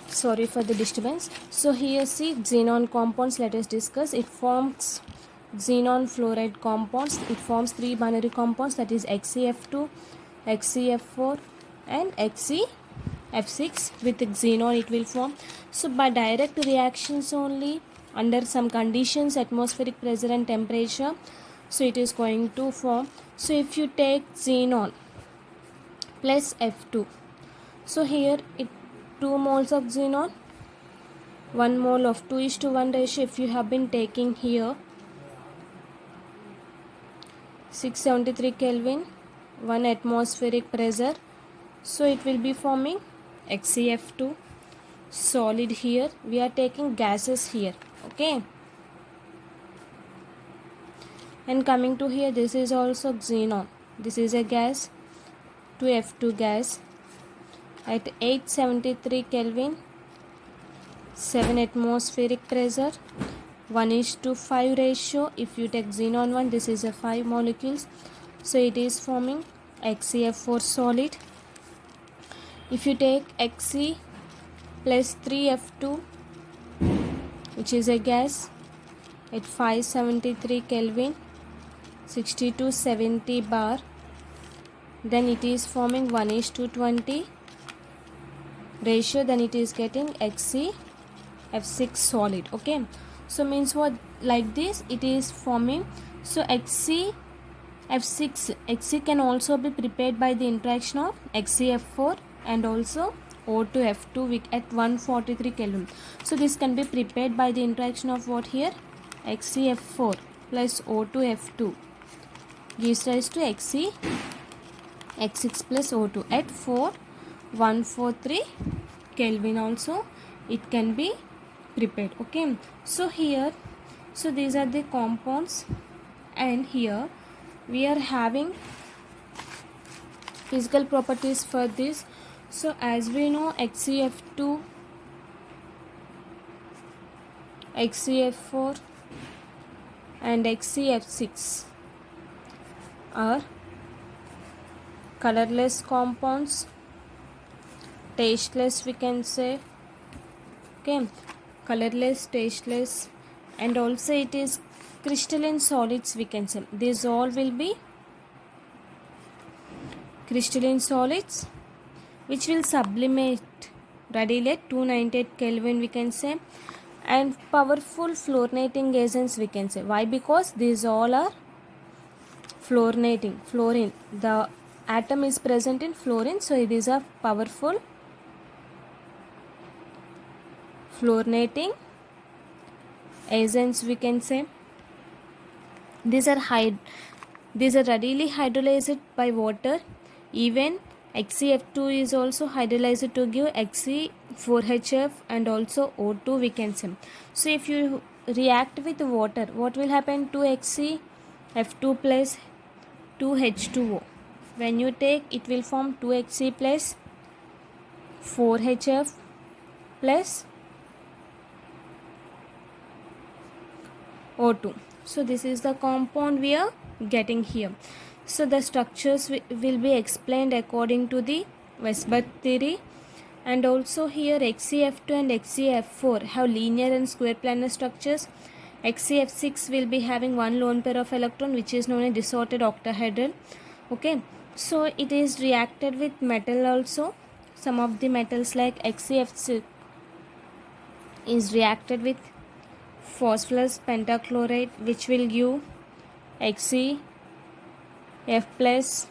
Sorry for the disturbance. So here see xenon compounds, let us discuss. It forms xenon fluoride compounds. It forms 3 binary compounds, that is XeF2, XeF4 and XeF6. With xenon it will form. So by direct reactions only, under some conditions, atmospheric pressure and temperature, so it is going to form. So if you take xenon plus F2, so here it 2 moles of xenon, 1 mole of 2:1 ratio. If you have been taking here 673 Kelvin, 1 atmospheric pressure, so it will be forming XeF2 solid. Here we are taking gases here, okay. And coming to here, this is also xenon, this is a gas, 2F2 gas at 873 Kelvin, 7 atmospheric pressure, 1:5 ratio. If you take xenon 1, this is a 5 molecules, so it is forming XeF4 solid. If you take Xe plus 3F2, which is a gas, at 573 Kelvin, 60 to 70 bar, then it is forming 1:20 ratio, then it is getting XeF6 solid, okay. So means what, like this it is forming. So XeF6, Xe can also be prepared by the interaction of XeF4 and also O2F2 at 143 Kelvin. So this can be prepared by the interaction of what here, XeF4 plus O2F2 gives rise to X6 plus O2 at 143 Kelvin also it can be prepared, okay. So here, so these are the compounds, and here we are having physical properties for this. So as we know, XeF2, XeF4 and XeF6 are colorless compounds, tasteless we can say, okay, colorless, tasteless, and also it is crystalline solids we can say. These all will be crystalline solids which will sublimate readily at 298 Kelvin we can say, and powerful fluorinating agents we can say. Why? Because these all are fluorinating, fluorine, the atom is present in fluorine, so it is a powerful fluorinating agents we can say. These are readily hydrolyzed by water. Even XeF2 is also hydrolyzed to give Xe4HF and also O2 we can say. So if you react with water, what will happen to XeF2 plus 2H2O? When you take, it will form 2Xe plus 4HF plus O2. So this is the compound we are getting here. So the structures will be explained according to the Weisbach theory, and also here XeF2 and XeF4 have linear and square planar structures. XeF6 will be having one lone pair of electron, which is known as disordered octahedral, okay. So it is reacted with metal also. Some of the metals like XeF6 is reacted with phosphorus pentachloride, which will give XeF plus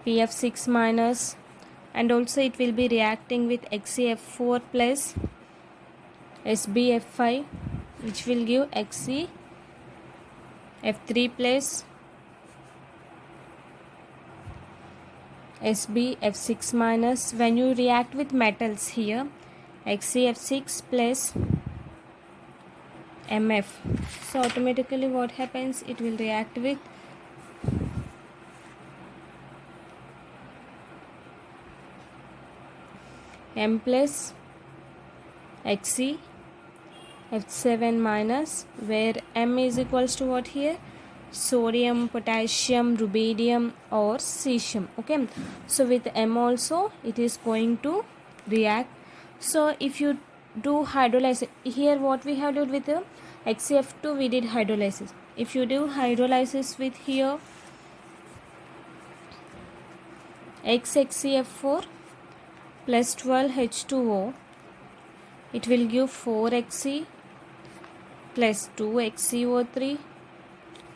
PF6 minus, and also it will be reacting with XeF4 plus SbF5, which will give XeF3 plus SbF6 minus. When you react with metals here, XeF6 plus MF, so automatically what happens, it will react with M plus XeF7 minus, where M is equals to what here, sodium, potassium, rubidium or cesium. Okay, so with M also it is going to react. So if you do hydrolysis, here what we have done with the XCF2, we did hydrolysis. If you do hydrolysis with here XCF4 plus 12H2O, it will give 4Xe plus 2XCO3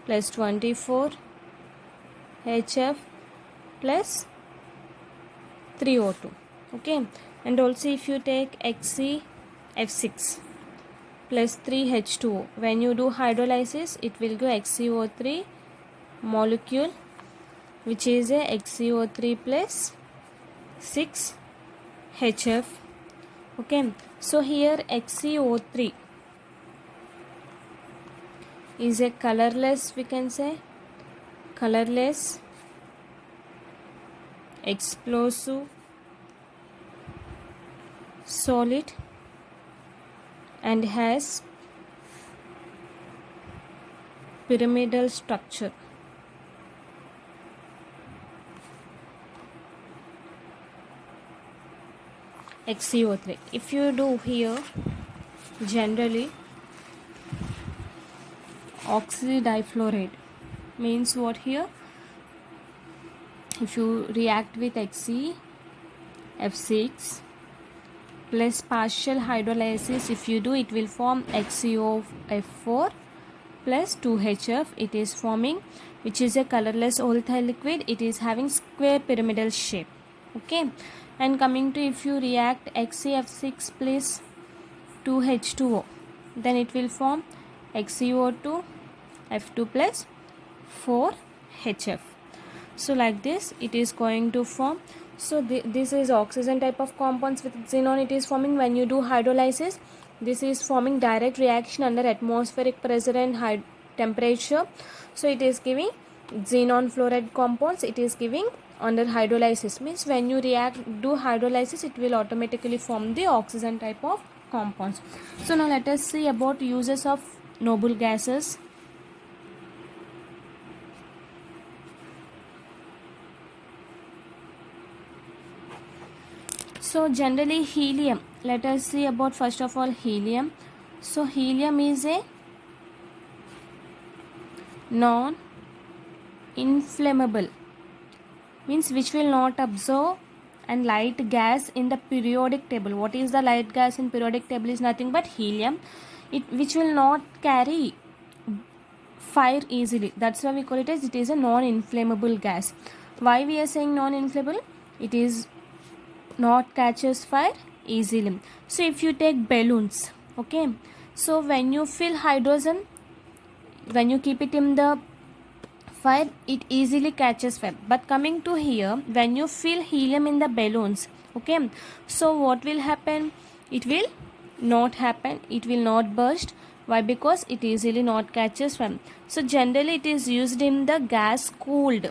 plus 24HF plus 3O2. Okay, and also if you take XeF6 plus 3H2O, when you do hydrolysis it will give XeO3 molecule, which is a XeO3 plus 6HF. Okay, so here XeO3 is a colorless, we can say colorless, explosive solid and has pyramidal structure. XeO3, if you do here generally oxidifluoride means what here, if you react with XeF6 plus partial hydrolysis, if you do, it will form XeOF4 plus 2HF. It is forming, which is a colorless volatile liquid. It is having square pyramidal shape. Okay, and coming to, if you react XeF6 plus 2H2O, then it will form XeO2 F2 plus 4HF. So like this it is going to form. So this is oxygen type of compounds with xenon. It is forming when you do hydrolysis. This is forming direct reaction under atmospheric pressure and high temperature. So it is giving xenon fluoride compounds. It is giving under hydrolysis, means when you do hydrolysis it will automatically form the oxygen type of compounds. So now let us see about uses of noble gases. So generally helium, let us see about first of all helium. So helium is a non-inflammable, means which will not absorb and light gas in the periodic table. What is the light gas in periodic table is nothing but helium, which will not carry fire easily. That's why we call it as it is a non-inflammable gas. Why we are saying non-inflammable? It is not catches fire easily. So if you take balloons, okay, so when you fill hydrogen, when you keep it in the fire, it easily catches fire. But coming to here, when you fill helium in the balloons, okay, so what will happen? It will not happen, it will not burst. Why? Because it easily not catches fire. So generally it is used in the gas cooled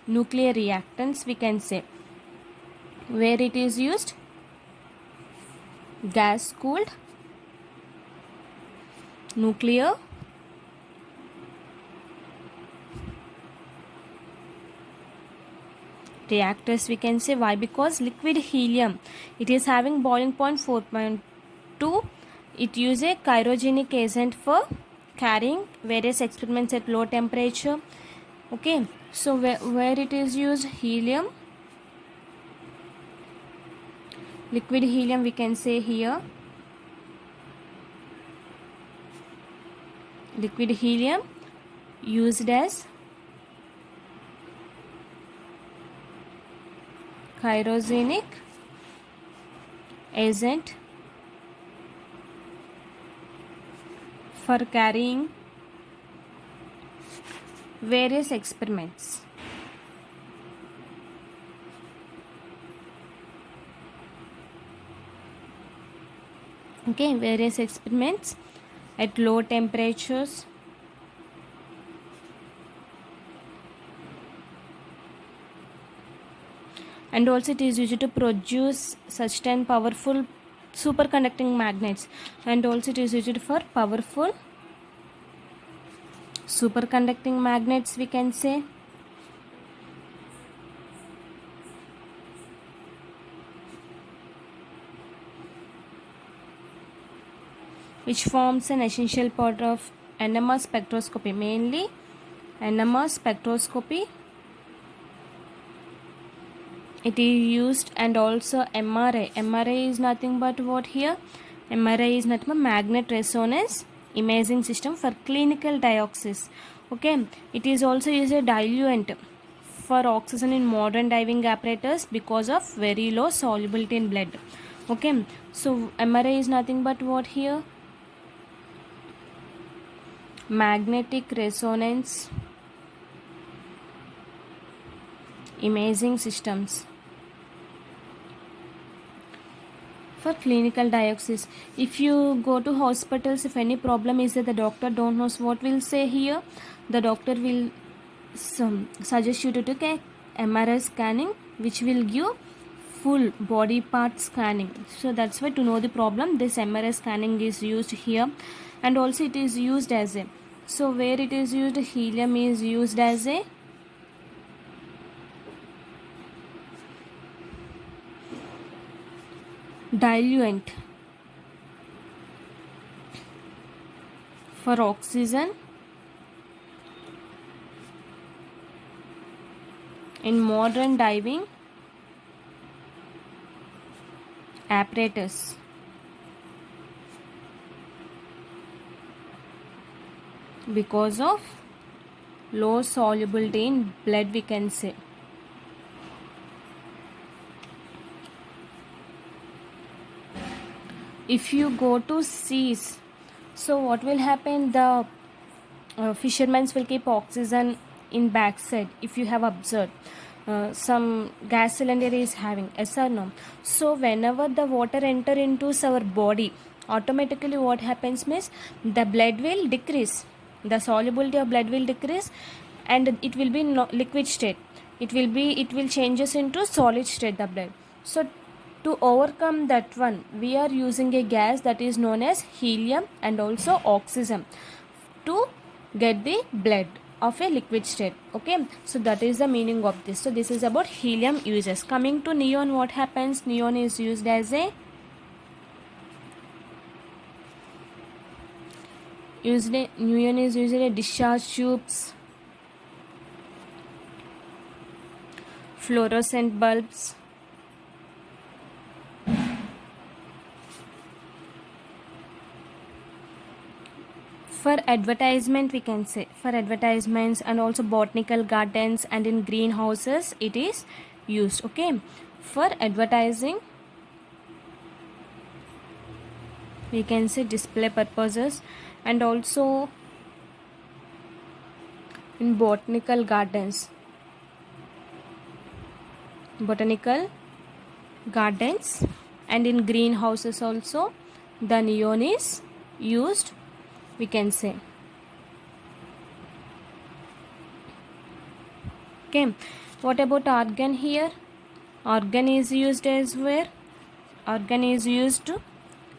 nuclear reactants, we can say. Where it is used? Gas cooled nuclear reactors, we can say. Why? Because liquid helium, it is having boiling point 4.2. It uses a cryogenic agent for carrying various experiments at low temperature. Okay, so where it is used? Helium, liquid helium, we can say here. Liquid helium used as cryogenic agent for carrying various experiments. Okay, various experiments at low temperatures. And also it is used to produce such powerful superconducting magnets, and also it is used for powerful superconducting magnets we can say, which forms an essential part of NMR spectroscopy, mainly NMR spectroscopy it is used, and also MRI. MRI is nothing but what here? MRI is nothing but magnet resonance imaging system for clinical diagnosis. Okay, it is also used as a diluent for oxygen in modern diving apparatus because of very low solubility in blood. Okay, so MRI is nothing but what here? Magnetic resonance imaging systems for clinical diagnosis. If you go to hospitals, if any problem is that the doctor don't knows what will say here, the doctor will suggest you to take a MRI scanning, which will give full body part scanning. So that's why to know the problem, this MRI scanning is used here. And also it is used as a, so where it is used, helium is used as a diluent for oxygen in modern diving apparatus because of low solubility in blood we can say. If you go to seas, so what will happen, the fishermen will keep oxygen in backside. If you have observed, some gas cylinder is having, yes or no? So whenever the water enter into our body, automatically what happens means the blood will decrease, the solubility of blood will decrease, and it will be liquid state. It will changes into solid state the blood. So to overcome that one, we are using a gas that is known as helium and also oxygen to get the blood of a liquid state. Okay, so that is the meaning of this. So this is about helium uses. Coming to neon, what happens? Neon is used as a neon is usually discharge tubes, fluorescent bulbs, for advertisement we can say, for advertisements and also botanical gardens and in greenhouses it is used. Okay, for advertising we can say display purposes, and also in botanical gardens and in greenhouses also the neon is used we can say. Okay, what about argon here? Argon is used as where? Argon is used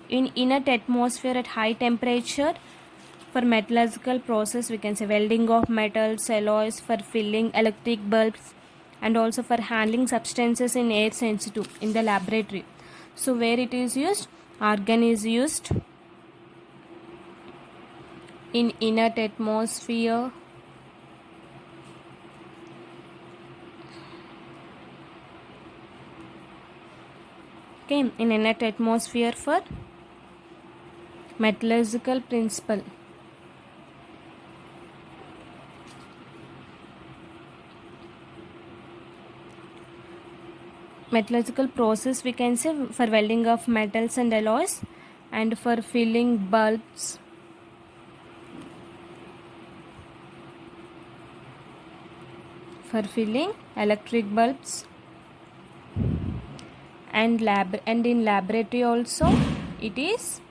in inert atmosphere at high temperature for metallurgical process we can say, welding of metals, alloys, for filling electric bulbs, and also for handling substances in air sensitive in the laboratory. So where it is used? Argon is used in inert atmosphere okay, in inert atmosphere for metallurgical principle. Metallurgical process we can say, for welding of metals and alloys, and for filling bulbs, for filling electric bulbs, and in laboratory also it is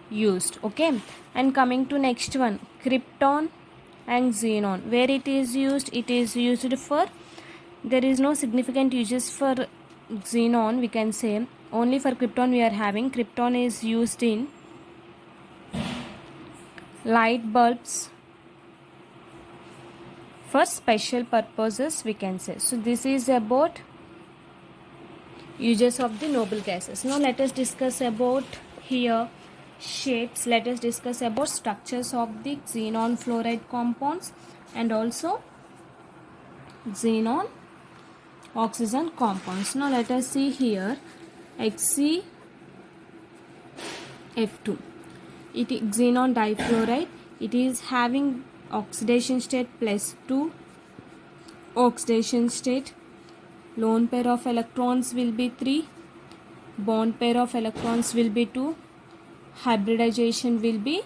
used. Okay, and coming to next one, krypton and xenon, where it is used? It is used for, there is no significant uses for xenon we can say, only for krypton we are having. Krypton is used in light bulbs, for special purposes, we can say. So this is about uses of the noble gases. Now let us discuss about here shapes. Let us discuss about structures of the xenon fluoride compounds and also xenon oxygen compounds. Now let us see here XeF2. It is xenon difluoride. It is having oxidation state +2 oxidation state. Lone pair of electrons will be 3. Bond pair of electrons will be 2. Hybridization will be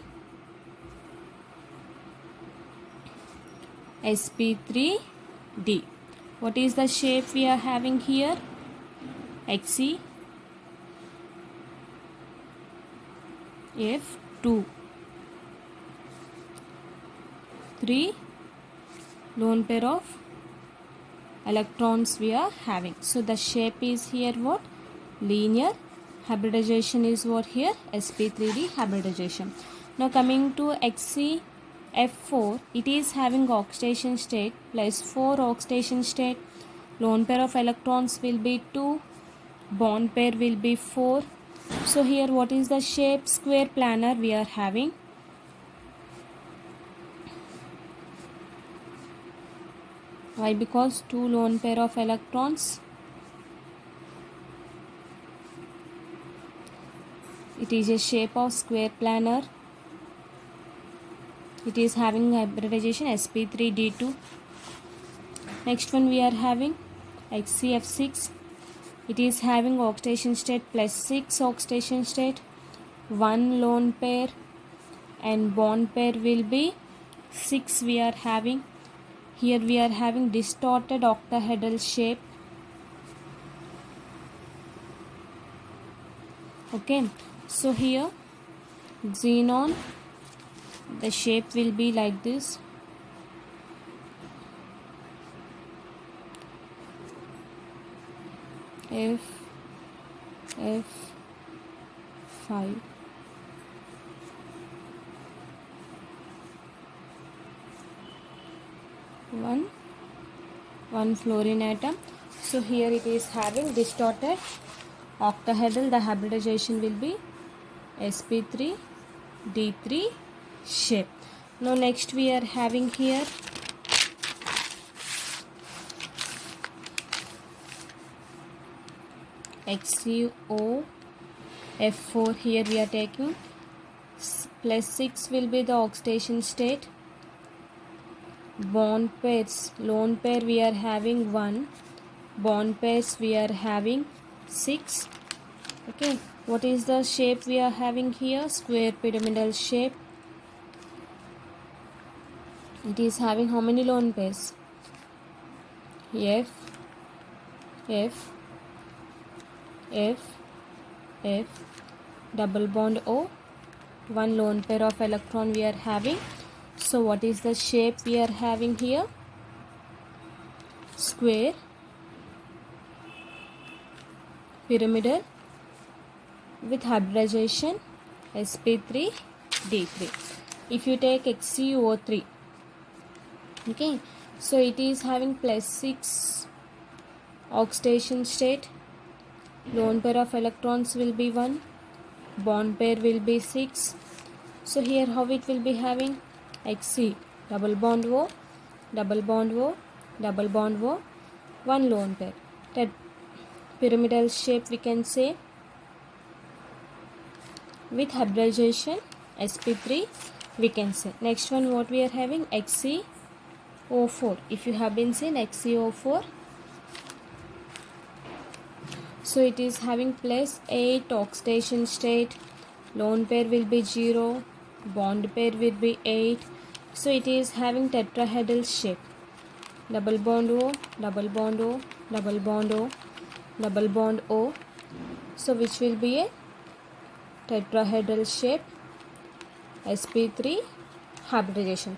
sp3d. What is the shape we are having here? XeF2. 3 lone pair of electrons we are having. So the shape is here what? Linear. Hybridization is what here? sp3d hybridization. Now coming to XeF4, it is having oxidation state +4 oxidation state. Lone pair of electrons will be 2. Bond pair will be 4. So here what is the shape? Square planar we are having. Why? Because 2 lone pair of electrons. It is a shape of square planar. It is having hybridization sp3d2. Next one we are having XeF6. It is having oxidation state +6 oxidation state. 1 lone pair and bond pair will be 6 we are having. Here we are having distorted octahedral shape. Okay, so here xenon, the shape will be like this. F5. One fluorine atom. So here it is having distorted octahedral. The hybridization will be sp3d3 shape. Now next we are having here XeOF4. Here we are taking +6 will be the oxidation state. Bond pairs, lone pair we are having 1. Bond pairs we are having 6. Okay, what is the shape we are having here? Square pyramidal shape. It is having how many lone pairs? F, double bond O. 1 lone pair of electron we are having. So what is the shape we are having here? Square pyramidal with hybridization sp3d3. If you take XeO3, okay, so it is having +6 oxidation state. Lone pair of electrons will be 1. Bond pair will be 6. So here how it will be having? Xe double bond O, double bond O, double bond O, 1 lone pair. That pyramidal shape we can say with hybridization sp3 we can say. Next one what we are having? XeO4. If you have been seen XeO4, so it is having +8 oxidation state. Lone pair will be 0. Bond pair will be 8. So it is having tetrahedral shape. Double bond O, double bond O, double bond O, double bond O. So which will be a tetrahedral shape sp3 hybridization.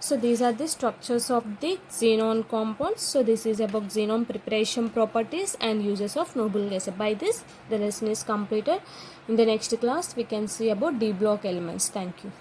So these are the structures of the xenon compounds. So this is about xenon preparation properties and uses of noble gases. By this the lesson is completed. In the next class we can see about D block elements. Thank you.